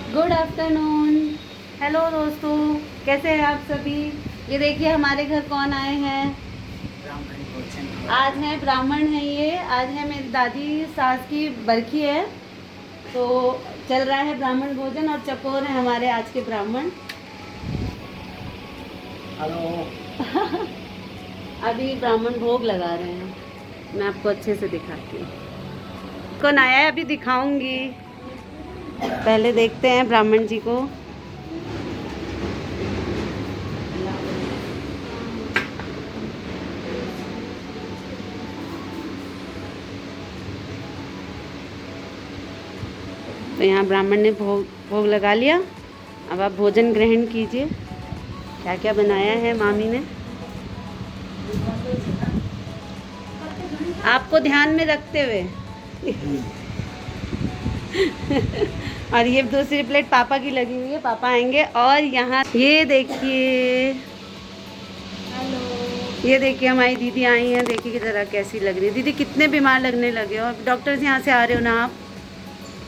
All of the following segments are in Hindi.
Good afternoon. हेलो दोस्तों, कैसे हैं आप सभी। ये देखिए हमारे घर कौन आए हैं। आज है ब्राह्मण है, ये आज है मेरी दादी सास की बरखी है, तो चल रहा है ब्राह्मण भोजन और चकोर है हमारे आज के ब्राह्मण। हेलो। अभी ब्राह्मण भोग लगा रहे हैं, मैं आपको अच्छे से दिखाती हूँ। कौन आया है अभी दिखाऊंगी, पहले देखते हैं ब्राह्मण जी को। तो यहाँ ब्राह्मण ने भोग लगा लिया। अब आप भोजन ग्रहण कीजिए। क्या क्या बनाया है मामी ने, आपको ध्यान में रखते हुए। और ये दूसरी प्लेट पापा की लगी हुई है, पापा आएंगे। और यहाँ ये देखिए, ये देखिए हमारी दीदी आई हैं। देखिए कि जरा कैसी लग रही है दीदी, कितने बीमार लगने लगे हो। और डॉक्टर से यहाँ से आ रहे हो ना आप?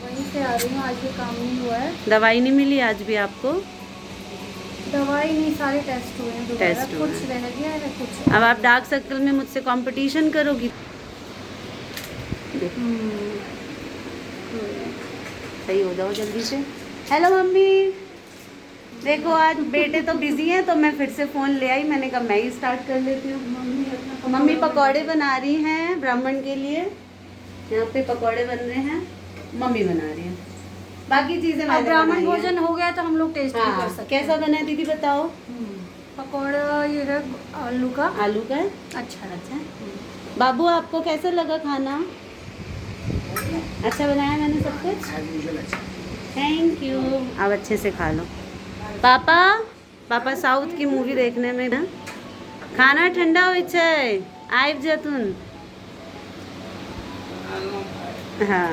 वहीं से आ रही हूँ, आज भी काम नहीं हुआ है। दवाई नहीं मिली आज भी आपको? दवाई नहीं, सारे टेस्ट हुए हैं दोबारा, टेस्ट हुए कुछ हैं। रह गया है कुछ। अब आप डार्क सर्कल में मुझसे कंपटीशन करोगी। सही हो जाओ जल्दी से। हेलो मम्मी, देखो आज बेटे तो बिजी हैं, तो मैं फिर से फ़ोन ले आई। मैंने कहा मैं ही स्टार्ट कर लेती हूँ। मम्मी पकौड़े बना रही हैं ब्राह्मण के लिए। यहाँ पे पकौड़े बन रहे हैं, मम्मी बना रही हैं। बाकी चीज़ें मैंने ब्राह्मण बनाई हैं। भोजन हो गया तो हम लोग टेस्ट भी कर सकते कैसा बना है दीदी बताओ। पकौड़ा ये है आलू का। आलू का है? अच्छा अच्छा। बाबू आपको कैसा लगा खाना? अच्छा बनाया मैंने सब कुछ। Thank you. अब अच्छे से खा लो। पापा, पापा साउथ की मूवी देखने में ना खाना ठंडा हो छै आइब जतुन। हाँ,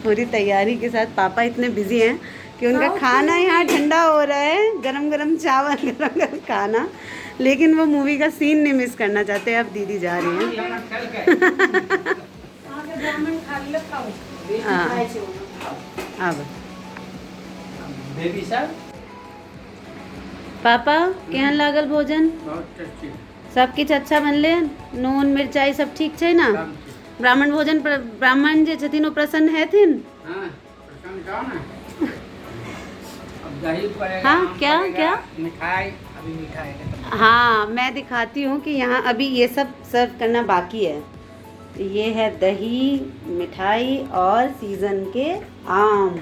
पूरी तैयारी के साथ पापा इतने बिजी हैं कि उनका खाना यहाँ ठंडा हो रहा है। गरम गरम चावल, गरम गरम खाना, लेकिन वो मूवी का सीन नहीं मिस करना चाहते। अब दीदी जा रही हैं। हाँ, अब बेबी सर पापा केहन लागल भोजन? बहुत टेस्टी। सब किछ अच्छा बनले? नून मिरचाई सब ठीक छै ना? ब्राह्मण भोजन पर ब्राह्मण जे छथिन ओ प्रसन्न हेथिन? हाँ, प्रसन्न जाओ ना। अब दही पड़ेगा। हाँ, आम क्या पड़ेगा, क्या? मिठाई अभी मिठाई है। हाँ, मैं दिखाती हूँ कि यहाँ अभी ये सब सर्व करना बाकी है। ये है दही, मिठाई और सीज़न के आम।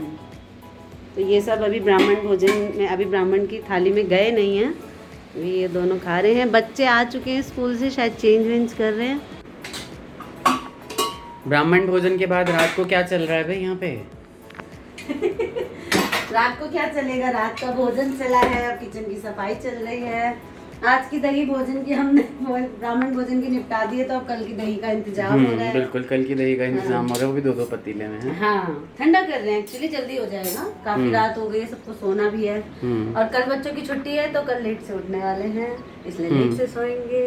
तो ये सब अभी ब्राह्मण भोजन में, अभी ब्राह्मण की थाली में गए नहीं हैं। अभी ये दोनों खा रहे हैं। बच्चे आ चुके हैं स्कूल से, शायद चेंज वेंज कर रहे हैं। ब्राह्मण भोजन के बाद रात को क्या चल रहा है भाई यहाँ पे? रात को क्या चलेगा, रात का भोजन चला है, अब किचन की सफाई चल रही है। आज की दही भोजन की हमने ब्राह्मण भोजन की निपटा दी है, तो अब कल की दही का इंतजाम हो रहा है। बिल्कुल, कल की दही का इंतजाम हो रहा है, वो भी दो पतीले में है। हाँ, ठंडा कर रहे हैं एक्चुअली, जल्दी हो जाएगा। काफी रात हो गई है, सबको सोना भी है। और कल बच्चों की छुट्टी है, तो कल लेट से उठने वाले हैं, इसलिए लेट से सोएंगे।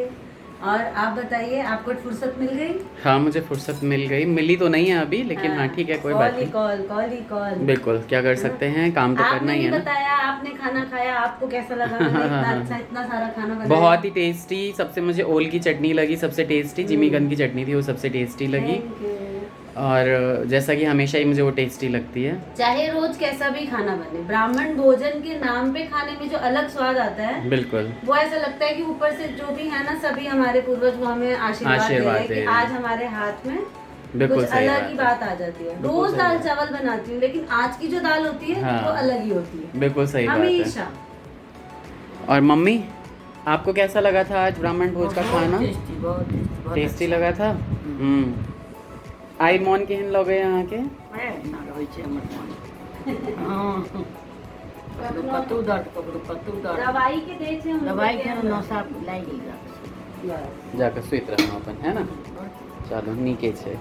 और आप बताइए, आपको फुर्सत मिल गई? हाँ, मुझे फुर्सत मिल गई। मिली तो नहीं है अभी, लेकिन हाँ ठीक है, कोई बात नहीं। कॉल। बिल्कुल, क्या कर सकते हैं, काम तो करना ही है ना। बताया, आपने खाना खाया, आपको कैसा लगा? मैंने इतना अच्छा, इतना सारा खाना बनाया। बहुत ही टेस्टी। सबसे मुझे ओल की चटनी लगी सबसे टेस्टी। जिमीगंज की चटनी थी, वो सबसे टेस्टी लगी। और जैसा कि हमेशा ही मुझे वो टेस्टी लगती है। चाहे रोज कैसा भी खाना बने, ब्राह्मण भोजन के नाम पे खाने में जो अलग स्वाद आता है, बिल्कुल, वो ऐसा लगता है कि ऊपर से जो भी है ना, सभी हमारे पूर्वज वो हमें आशीर्वाद दे रहे हैं कि आज हमारे हाथ में बिल्कुल कुछ सही अलग ही बात आ जाती है। रोज दाल चावल बनाती हूँ, लेकिन आज की जो दाल होती है वो अलग ही होती है। बिल्कुल सही बात है। हमेशा। और मम्मी, आपको कैसा लगा था आज ब्राह्मण भोज का खाना? बहुत टेस्टी लगा था। आई मन केहन लगे यहाँ के? दवाई के देख से हम दवाई के नशा लागी जाकर सुत रहना अपन, है ना। चलो नीके छे।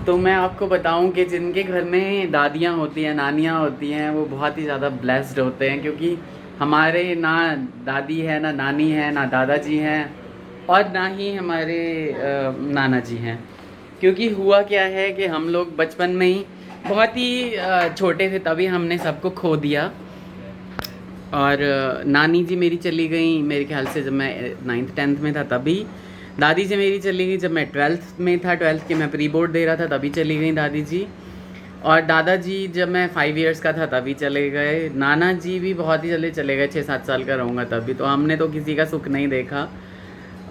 तो मैं आपको बताऊं कि जिनके घर में दादियाँ होती हैं, नानियाँ होती हैं, वो बहुत ही ज़्यादा ब्लेस्ड होते हैं, क्योंकि हमारे ना दादी है, ना नानी है, ना दादाजी हैं, और ना ही हमारे नाना जी हैं। क्योंकि हुआ क्या है कि हम लोग बचपन में ही बहुत ही छोटे थे तभी हमने सबको खो दिया। और नानी जी मेरी चली गई मेरे ख्याल से जब मैं 9th 10th में था तभी। दादी जी मेरी चली गई जब मैं 12th में था, 12th के मैं प्री बोर्ड दे रहा था तभी चली गई दादी जी। और दादाजी जब मैं 5 इयर्स का था तभी चले गए। नाना जी भी बहुत ही जल्दी चले गए, 6-7 साल का रहूँगा तभी। तो हमने तो किसी का सुख नहीं देखा।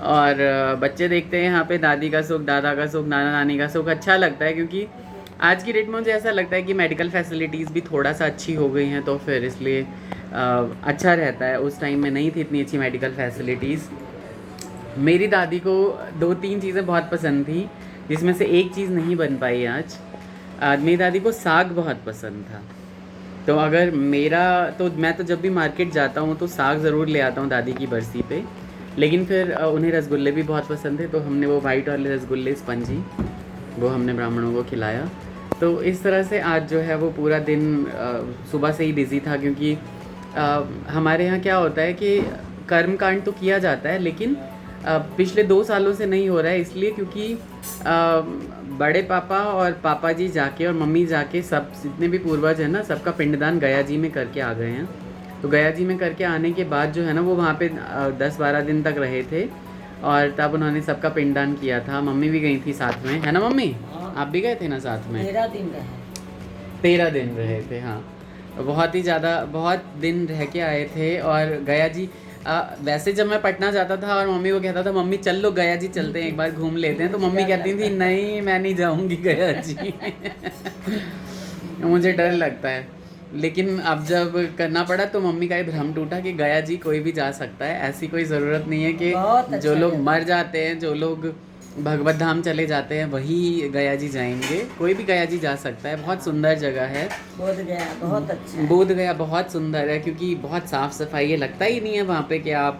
और बच्चे देखते हैं यहाँ पे दादी का सुख, दादा का सुख, नाना नानी का सुख। अच्छा लगता है क्योंकि आज की डेट में मुझे ऐसा लगता है कि मेडिकल फैसिलिटीज़ भी थोड़ा सा अच्छी हो गई हैं, तो फिर इसलिए अच्छा रहता है। उस टाइम में नहीं थी इतनी अच्छी मेडिकल फैसिलिटीज़। मेरी दादी को 2-3 चीज़ें बहुत पसंद थी, जिसमें से एक चीज़ नहीं बन पाई आज। मेरी दादी को साग बहुत पसंद था। तो अगर मैं तो जब भी मार्केट जाता हूँ तो साग ज़रूर ले आता हूँ दादी की बरसी पे। लेकिन फिर उन्हें रसगुल्ले भी बहुत पसंद थे, तो हमने वो वाइट वाले रसगुल्ले स्पंजी वो हमने ब्राह्मणों को खिलाया। तो इस तरह से आज जो है वो पूरा दिन सुबह से ही बिज़ी था, क्योंकि हमारे यहाँ क्या होता है कि कर्मकांड तो किया जाता है, लेकिन पिछले 2 सालों से नहीं हो रहा है। इसलिए क्योंकि बड़े पापा और पापा जी जाके और मम्मी जाके सब जितने भी पूर्वज हैं ना, सबका पिंडदान गया जी में करके आ गए हैं। तो गया जी में करके आने के बाद जो है ना वो वहाँ पे 10-12 दिन तक रहे थे, और तब उन्होंने सबका पिंडदान किया था। मम्मी भी गई थी साथ में, है ना मम्मी? आप भी गए थे ना साथ में? 13 दिन रहे। 13 दिन रहे थे, हाँ। बहुत दिन रह के आए थे। और गया जी वैसे जब मैं पटना जाता था और मम्मी को कहता था मम्मी चल लो गया जी चलते हैं एक बार घूम लेते हैं, तो मम्मी कहती थी नहीं मैं नहीं जाऊंगी गया जी मुझे डर लगता है। लेकिन अब जब करना पड़ा तो मम्मी का ये भ्रम टूटा कि गया जी कोई भी जा सकता है। ऐसी कोई ज़रूरत नहीं है कि जो लोग मर जाते हैं, जो लोग भगवत धाम चले जाते हैं वही गया जी जाएंगे। कोई भी गया जी जा सकता है। बहुत सुंदर जगह है बोध गया, बहुत अच्छा है। बोध गया बहुत सुंदर है, क्योंकि बहुत साफ़ सफाई है। लगता ही नहीं है वहाँ पे कि आप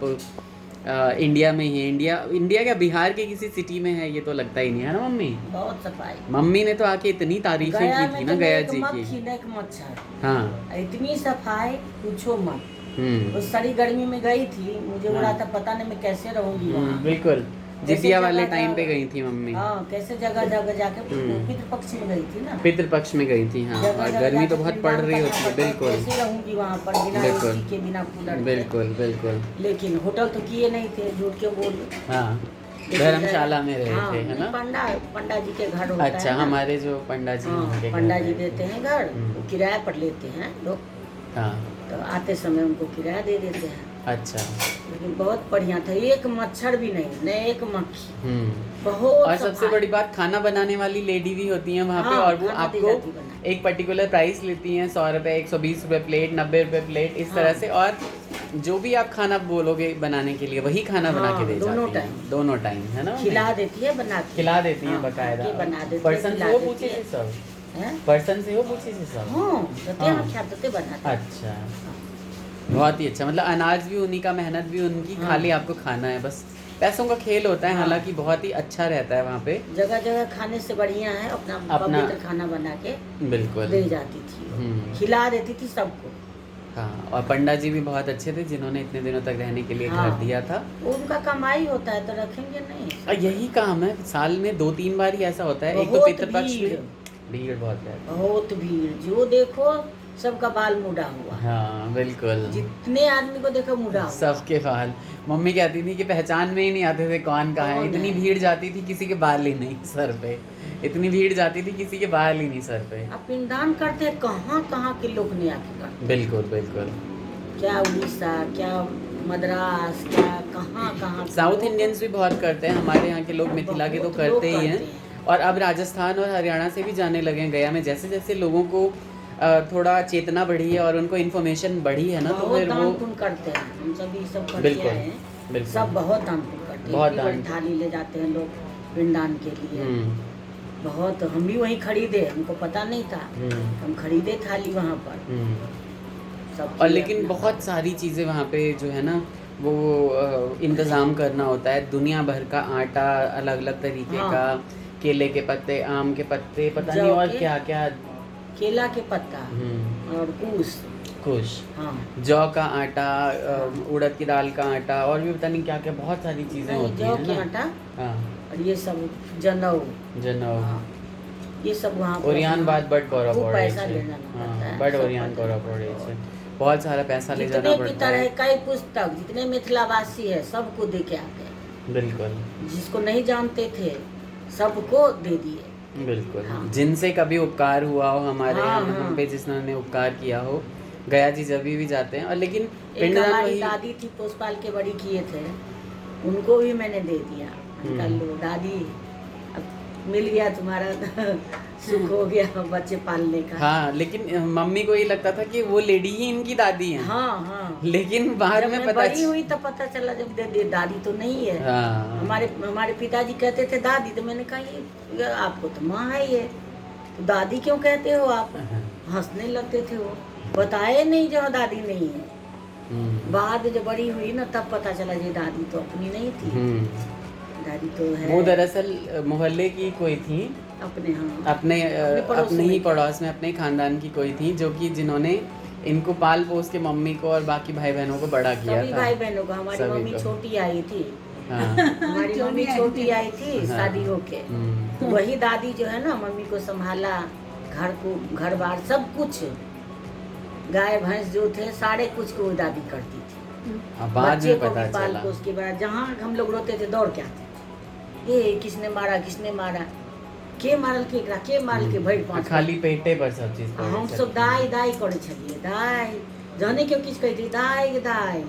इंडिया में ही इंडिया क्या बिहार के किसी सिटी में है, ये तो लगता ही नहीं है ना मम्मी? बहुत सफाई। मम्मी ने तो आके इतनी तारीफें की थी ना गया जी की। एक मच्छर, हाँ इतनी सफाई पूछो मत। उस सारी गर्मी में गई थी, मुझे हो रहा था पता नहीं मैं कैसे रहूंगी वहाँ। बिल्कुल जितिया वाले टाइम पे गई थी मम्मी। हाँ, कैसे जगह जगह जाके पितृपक्ष में गई थी ना। पितृपक्ष में गई थी, हाँ। और गर्मी तो बहुत पड़ रही होती है। बिल्कुल कैसे रहूंगी वहाँ पर बिना एसी के, बिना कूलर के। बिल्कुल। लेकिन होटल तो किए नहीं थे, झूठ क्यों बोलूं। हाँ, धर्मशाला में रहे थे, है ना? पंडा जी के घर होता अच्छा, है ना? हमारे जो पंडा जी हैं, पंडा जी देते हैं घर, वो किराया पर लेते हैं लोग। हाँ, तो आते समय उनको किराया दे देते हैं। अच्छा। लेकिन बहुत बढ़िया था, एक मच्छर भी नहीं, न एक मक्खी। बहुत। और सबसे बड़ी बात, खाना बनाने वाली लेडी भी होती हैं वहाँ पे। हाँ, और वो खाना आपको एक पर्टिकुलर प्राइस लेती हैं, 100 रुपये, 120 रुपये प्लेट, 90 रुपये प्लेट, इस तरह से। और जो भी आप खाना बोलोगे बनाने के लिए वही खाना बना के दे जाती हैं। दोनों टाइम, है ना? खिला देती है, बना के खिला देती हैं बकायदा। बना देती है, पर्सन से वो पूछे थे सब? पर्सन से वो पूछे थे सब? हाँ। अच्छा, बहुत ही अच्छा। मतलब अनाज भी उन्हीं का, मेहनत भी उनकी, खाली आपको खाना है बस। पैसों का खेल होता है। हालांकि बहुत ही अच्छा रहता है वहाँ पे। जगह जगह खाने से बढ़िया है अपना पवित्र खाना बना के बिल्कुल दे जाती थी, खिला देती थी सबको। हाँ, और पंडा जी भी बहुत अच्छे थे जिन्होंने इतने दिनों तक रहने के लिए घर दिया था। उनका कमाई होता है तो रखेंगे नहीं। यही काम है, साल में 2-3 बार ही ऐसा होता है। एक तो पितृपक्ष में भीड़ बहुत है, बहुत भीड़। जो देखो सबका बाल मुड़ा हुआ। हाँ बिल्कुल, जितने आदमी को देखो मुड़ा हुआ, सबके बाल। मम्मी कहती थी कि पहचान में ही नहीं आते थे कौन कहाँ है। इतनी भीड़ जाती थी, किसी के बाल ही नहीं सर पे। इतनी भीड़ जाती थी, किसी के बाल ही नहीं सर पे। अब पिंडदान करते हैं कहाँ के लोग ने आके करते। बिल्कुल। क्या उड़ीसा, क्या मद्रास, क्या कहाँ साउथ इंडियंस भी बहुत करते हैं। हमारे यहाँ के लोग मिथिला के तो करते ही हैं। और अब राजस्थान और हरियाणा से भी जाने लगे हैं गया में। जैसे जैसे लोगों को थोड़ा चेतना बढ़ी है और उनको इन्फॉर्मेशन बढ़ी है ना, तो फिर वो करते हैं। हम सभी सब करते हैं, सब बहुत दान पुण्य करते हैं। बहुत दान थाली ले जाते हैं लोग पिंडदान के लिए। बहुत, हम भी वहीं खरीदे, हमको पता नहीं था, हम खरीदे थाली वहाँ पर सब। और लेकिन बहुत सारी चीज़ें वहाँ पे जो है ना वो इंतज़ाम करना होता है। दुनिया भर का आटा, अलग अलग तरीके का, केले के पत्ते, आम के पत्ते, पता नहीं और क्या क्या, केला के पत्ता और कुश, हाँ, जौ का आटा, उड़द की दाल का आटा, और भी पता नहीं क्या क्या बहुत सारी चीज़ें होती हैं। जौ का आटा, हाँ, और ये सब जनेऊ, हाँ। ये सब वहाँ पर ओरियान बाद बड़ कौरा खूब पड़े पैसा छे। ले जाना पड़ता है, बड़ सब ओरियान पता कौरा पड़े छे, बहुत सारा पैसा ले जितने जाना भी पड़ता तरह है। कई पुस्तक जितने मिथिलावासी है सबको दे के आ गए, बिल्कुल जिसको नहीं जानते थे सबको दे दिए। बिल्कुल, हाँ। जिनसे कभी उपकार हुआ हो हमारे हाँ, हम हाँ। पे जिसने उपकार किया हो, गया जी जब भी जाते हैं। और लेकिन एक पिंडदान हमारी वही दादी थी पोषपाल के बड़ी किए थे, उनको भी मैंने दे दिया। मैंने कहा, लो दादी अब मिल गया तुम्हारा सुख हो गया बच्चे पालने का। हाँ, लेकिन मम्मी को ये लगता था कि वो लेडी ही इनकी दादी है। हाँ हाँ, लेकिन बाद जब में मैं पता बड़ी हुई तब पता चला जब दादी तो नहीं है। हाँ हमारे पिताजी कहते थे दादी, तो मैंने कहा ये आपको तो माँ है ये, तो दादी क्यों कहते हो आप? हंसने लगते थे वो, बताए नहीं जो दादी नहीं है। बाद जब बड़ी हुई ना तब पता चला ये दादी तो अपनी नहीं थी, दादी तो है वो दरअसल मोहल्ले की कोई थी, अपने। हाँ, अपने ही पड़ोस में अपने खानदान की कोई थी जो कि जिन्होंने इनको पाल पोस के मम्मी को और बाकी भाई बहनों को बड़ा किया सभी था। भाई बहनों को। हमारी सभी मम्मी को। छोटी आई थी, हाँ। हमारी मम्मी छोटी आई थी शादी होके, तो वही दादी जो है ना मम्मी को संभाला, घर बार सब कुछ, गाय भैंस जो थे सारे कुछ को दादी करती थी। अब बाद बच्चे में को पता भी पाल चला। पोस के बाद जहाँ हम लोग रोते थे दौड़ के आते थे, ये किसने मारा के मारल के मारल के भैर पाँच खाली पेटे पर सब चीज पड़े हम छथिन। सब दाई दाई करे छलिए, दाई जाने क्यों किछ कहती दाई दाई,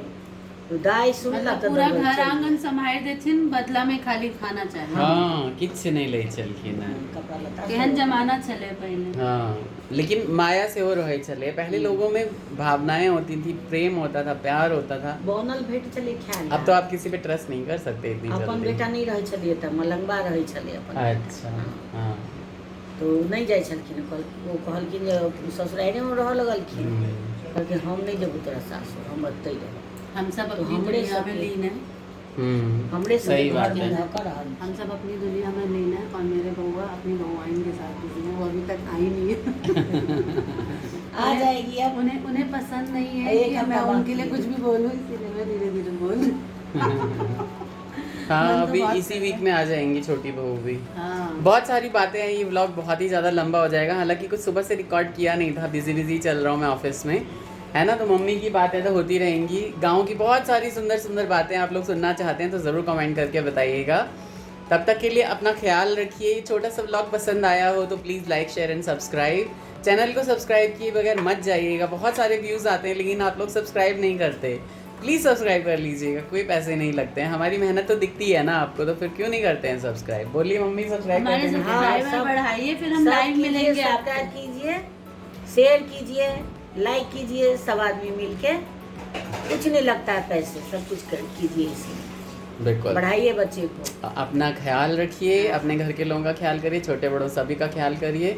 तो दाई सुनला मतलब पूरा घर आंगन संभाल देथिन, बदला में खाली खाना चाहिए। हाँ, किछ नहीं ले चलखिन है। कपड़ा लत्ता केहन जमाना चले पहले। हाँ, लेकिन माया से हो रहे चले। पहले लोगों में भावनाएं होती थी, प्रेम होता था, प्यार होता था। बनल भेट चले ख्याल। अब तो आप किसी पे ट्रस्ट नहीं कर सकते इतनी अपन जल्दी। बेटा नहीं रहे छलिए त मलंगबा रहे छलिए अपन। अच्छा, हाँ। तो नहीं जाय छलखिन, वो कहलखिन जे ससुराइरे में रह लगलखिन, कहलखिन हम नहीं जेबू तोरा सासुर, हम एतै रह। हम सब तो अपनी हमरे दुनिया में सब- लीन है, हमरे से सही बात है। हम सब अपनी दुनिया में लीन है, और मेरे बउआ अपनी बउआइन के साथ बिजी है, वो अभी तक आई नहीं है। आ जाएगी अब। उन्हें पसंद नहीं है एक कि हफ्ता मैं बाद उनके लिए की। कुछ भी बोलूं, इसीलिए मैं धीरे धीरे बोल। हाँ, मन तो अभी बहुत इसी कर वीक रहा में आ जाएंगी छोटी बहू भी। हाँ, बहुत सारी बातें हैं, ये व्लॉग बहुत ही ज़्यादा लंबा हो जाएगा। हालांकि कुछ सुबह से रिकॉर्ड किया नहीं था, बिजी चल रहा हूँ मैं ऑफिस में, है ना। तो मम्मी की बातें तो होती रहेंगी, गांव की बहुत सारी सुंदर सुंदर बातें आप लोग सुनना चाहते हैं तो ज़रूर कमेंट करके बताइएगा। तब तक के लिए अपना ख्याल रखिए। छोटा सा व्लॉग पसंद आया हो तो please like share and subscribe. Channel को सब्सक्राइब किए बगैर मत जाइएगा, बहुत सारे व्यूज़ आते हैं लेकिन आप लोग सब्सक्राइब नहीं करते। प्लीज़ सब्सक्राइब कर लीजिएगा, कोई पैसे नहीं लगते हैं, हमारी मेहनत तो दिखती है ना आपको, तो फिर क्यों नहीं करते हैं सब्सक्राइब? बोलिए मम्मी, सब्सक्राइब हमारे करते हैं। सब्सक्राइबर सब- बढ़ाइए, फिर हम लाइव मिलेंगे आपको। सब्सक्राइब कीजिए, शेयर कीजिए, लाइक कीजिए, सब आदमी मिलके। कुछ नहीं लगता है पैसे, सब कुछ कीजिए, इसी बिल्कुल, बढ़ाइए बच्चे को। अपना ख्याल रखिए, अपने घर के लोगों का ख्याल करिए, छोटे बड़ों सभी का ख्याल करिए।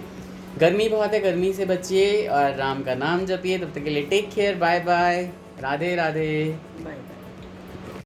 गर्मी बहुत है, गर्मी से बचिए और राम का नाम जपिए। तब तक के लिए take care, bye bye, Radhe Radhe. Bye bye.